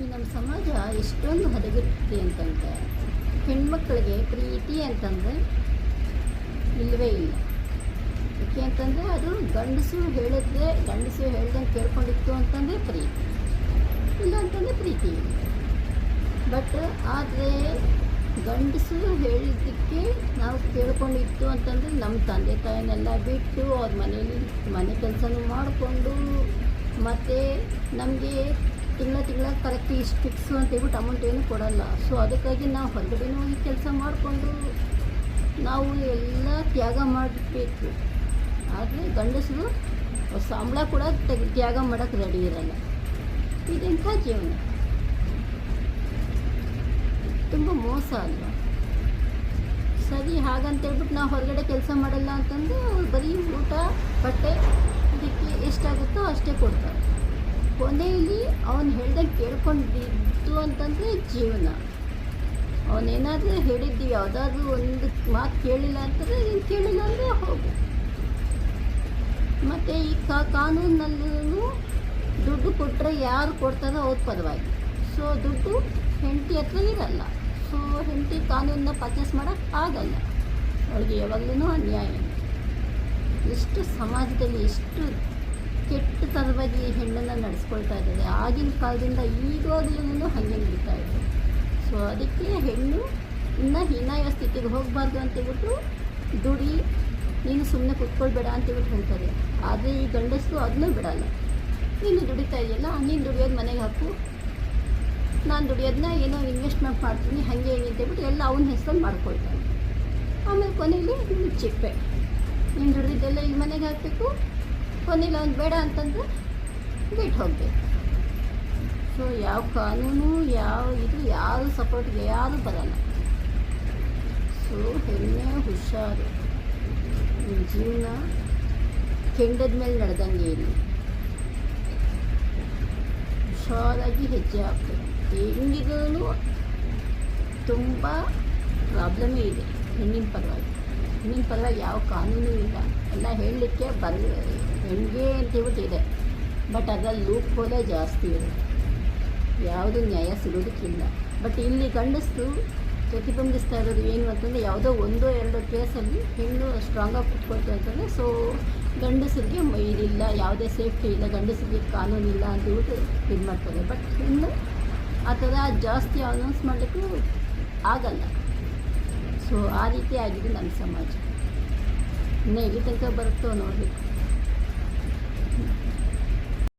ಈ ನಮ್ಮ ಸಮಾಜ ಎಷ್ಟೊಂದು ಹದಗೆಟ್ಟಿದೆ ಅಂತಂದರೆ ಹೆಣ್ಮಕ್ಳಿಗೆ ಪ್ರೀತಿ ಅಂತಂದರೆ ಇಲ್ಲವೇ ಇಲ್ಲ. ಯಾಕೆ ಅಂತಂದರೆ ಅದು ಗಂಡಸು ಹೇಳ್ದಂಗೆ ಕೇಳ್ಕೊಂಡಿತ್ತು ಅಂತಂದರೆ ಪ್ರೀತಿ, ಇಲ್ಲ ಅಂತಂದರೆ ಪ್ರೀತಿ ಇಲ್ಲ. ಬಟ್ ಆದರೆ ಗಂಡಸು ಹೇಳಿದ್ದಕ್ಕೆ ನಾವು ಕೇಳ್ಕೊಂಡಿತ್ತು ಅಂತಂದರೆ ನಮ್ಮ ತಂದೆ ತಾಯಿನೆಲ್ಲ ಬಿಟ್ಟು ಅವ್ರ ಮನೆ ಕೆಲಸನೂ ಮಾಡಿಕೊಂಡು ಮತ್ತು ನಮಗೆ ತಿಂಗಳ ಕರೆಕ್ಟ್ ಇಷ್ಟು ಫಿಕ್ಸು ಅಂತ ಹೇಳ್ಬಿಟ್ಟು ಅಮೌಂಟ್ ಏನು ಕೊಡಲ್ಲ. ಸೊ ಅದಕ್ಕಾಗಿ ನಾವು ಹೊರಗಡೆನೂ ಹೋಗಿ ಕೆಲಸ ಮಾಡಿಕೊಂಡು ನಾವು ಎಲ್ಲ ತ್ಯಾಗ ಮಾಡಬೇಕು. ಆದರೆ ಗಂಡಸರು ಸಂಬಳ ಕೂಡ ತ್ಯಾಗ ಮಾಡೋಕ್ಕೆ ರೆಡಿ ಇರಲ್ಲ. ಇದೆಂಥ ಜೀವನ, ತುಂಬ ಮೋಸ ಅಲ್ವಾ? ಸರಿ, ಹಾಗಂತೇಳ್ಬಿಟ್ಟು ನಾವು ಹೊರಗಡೆ ಕೆಲಸ ಮಾಡಲ್ಲ ಅಂತಂದು ಬರೀ ಊಟ ಬಟ್ಟೆ ಇದಕ್ಕೆ ಎಷ್ಟಾಗುತ್ತೋ ಅಷ್ಟೇ ಕೊಡ್ತಾರೆ. ಕೊನೆಯಲ್ಲಿ ಅವನು ಹೇಳ್ದಂಗೆ ಕೇಳ್ಕೊಂಡಿದ್ದು ಅಂತಂದರೆ ಜೀವನ. ಅವನೇನಾದರೂ ಹೇಳಿದ್ದೀವಿ, ಯಾವುದಾದ್ರೂ ಒಂದು ಮಾತು ಕೇಳಿಲ್ಲ ಅಂತಂದರೆ ನೀನು ಕೇಳಿಲ್ಲ ಅಂದರೆ ಹೋಗು. ಮತ್ತು ಈ ಕಾನೂನಲ್ಲೂ ದುಡ್ಡು ಕೊಟ್ಟರೆ ಯಾರು ಕೊಡ್ತಾರೋ ಅವ್ರ ಪರವಾಗಿ. ಸೊ ದುಡ್ಡು ಹೆಂಡತಿ ಹತ್ರ ಇರಲ್ಲ. ಸೊ ಹೆಂಡತಿ ಕಾನೂನನ್ನ ಪರ್ಚೇಸ್ ಮಾಡೋಕ್ಕೆ ಆಗಲ್ಲ. ಅವಳಿಗೆ ಯಾವಾಗಲೂ ಅನ್ಯಾಯ. ಎಷ್ಟು ಸಮಾಜದಲ್ಲಿ ಎಷ್ಟು ಕೆಟ್ಟ ಥರವಾಗಿ ಹೆಣ್ಣನ್ನು ನಡೆಸ್ಕೊಳ್ತಾ ಇದ್ದಾರೆ. ಆಗಿನ ಕಾಲದಿಂದ ಈಗಾಗಲೂ ಹಾಗೆ ನಡೀತಾ ಇದೆ. ಸೊ ಅದಕ್ಕೆ ಹೆಣ್ಣು ಇನ್ನೂ ಹೀನಾಯ ಸ್ಥಿತಿಗೆ ಹೋಗಬಾರ್ದು ಅಂತೇಳ್ಬಿಟ್ಟು ದುಡಿ, ನೀನು ಸುಮ್ಮನೆ ಕೂತ್ಕೊಳ್ಬೇಡ ಅಂತೇಳ್ಬಿಟ್ಟು ಹೇಳ್ತಾರೆ. ಆದರೆ ಈ ಗಂಡಸರು ಅದನ್ನೂ ಬಿಡಲ್ಲ. ನೀನು ದುಡಿತಾ ಇದೆಯಲ್ಲ, ನೀನು ದುಡಿಯೋದು ಮನೆಗೆ ಹಾಕು, ನಾನು ದುಡಿಯೋದನ್ನ ಏನೋ ಇನ್ವೆಸ್ಟ್ಮೆಂಟ್ ಮಾಡ್ತೀನಿ ಹಾಗೆ ಹೇಗೆ ಅಂತೇಳ್ಬಿಟ್ಟು ಎಲ್ಲ ಅವನ ಹೆಸರಲ್ಲಿ ಮಾಡ್ಕೊಳ್ತಾನೆ. ಆಮೇಲೆ ಕೊನೆಯಲ್ಲಿ ನೀನು ಚಿಪ್ಪೆ, ನೀನು ದುಡಿದಿದ್ದೆಲ್ಲ ಈ ಮನೆಗೆ ಹಾಕಬೇಕು, ಕೊನೆಯಲ್ಲಿ ಅವ್ನು ಬೇಡ ಅಂತಂದರೆ ಬಿಟ್ಟು ಹೋಗಬೇಕು. ಸೊ ಯಾವ ಕಾನೂನು ಯಾರು ಸಪೋರ್ಟ್ಗೆ ಯಾರೂ ಬರಲ್ಲ. ಸೊ ಹೆಣ್ಣೆ ಹುಷಾರು, ನಿಮ್ಮ ಜೀವನ ಕೆಂಡದ ಮೇಲೆ ನಡೆದಂಗೆ ಇಲ್ಲ. ಹುಷಾರಾಗಿ ಹೆಜ್ಜೆ ಹಾಕಬೇಕು. ಹೆಂಗಿದ್ರೂ ತುಂಬ ಪ್ರಾಬ್ಲಮೇ ಇದೆ ಹೆಣ್ಣಿನ ಪರವಾಗಿ ಯಾವ ಕಾನೂನು ಇಲ್ಲ. ಎಲ್ಲ ಹೇಳಲಿಕ್ಕೆ ಹೆಣ್ಣಿಗೆ ಅಂತೇಳ್ಬಿಟ್ಟು ಇದೆ, ಬಟ್ ಅದರಲ್ಲಿ ಲೂಪ್ ಹೋಲೇ ಜಾಸ್ತಿ ಇದೆ. ಯಾವುದು ನ್ಯಾಯ ಸಿಗೋದಕ್ಕಿಲ್ಲ. ಬಟ್ ಇಲ್ಲಿ ಗಂಡಸರು ಪ್ರತಿಬಿಂಬಿಸ್ತಾ ಇರೋದು ಏನು ಅಂತಂದರೆ ಯಾವುದೋ 1-2 ಕೇಸಲ್ಲಿ ಹೆಣ್ಣು ಸ್ಟ್ರಾಂಗಾಗಿ ಕುತ್ಕೊಳ್ತು ಅಂತಂದರೆ ಸೊ ಗಂಡಸರಿಗೆ ಇದಿಲ್ಲ, ಯಾವುದೇ ಸೇಫ್ಟಿ ಇಲ್ಲ, ಗಂಡಸರಿಗೆ ಕಾನೂನು ಇಲ್ಲ ಅಂತೇಳ್ಬಿಟ್ಟು ಇದು ಮಾಡ್ತಾರೆ. ಬಟ್ ಹೆಣ್ಣು ಆ ಥರ ಜಾಸ್ತಿ ಅನೌನ್ಸ್ ಮಾಡಲಿಕ್ಕೂ ಆಗಲ್ಲ. ಸೊ ಆ ರೀತಿ ಆಗಿದೆ ನಮ್ಮ ಸಮಾಜ. ಇನ್ನು ಎಲ್ಲಿ ತನಕ ಬರುತ್ತೋ ನೋಡಬೇಕು.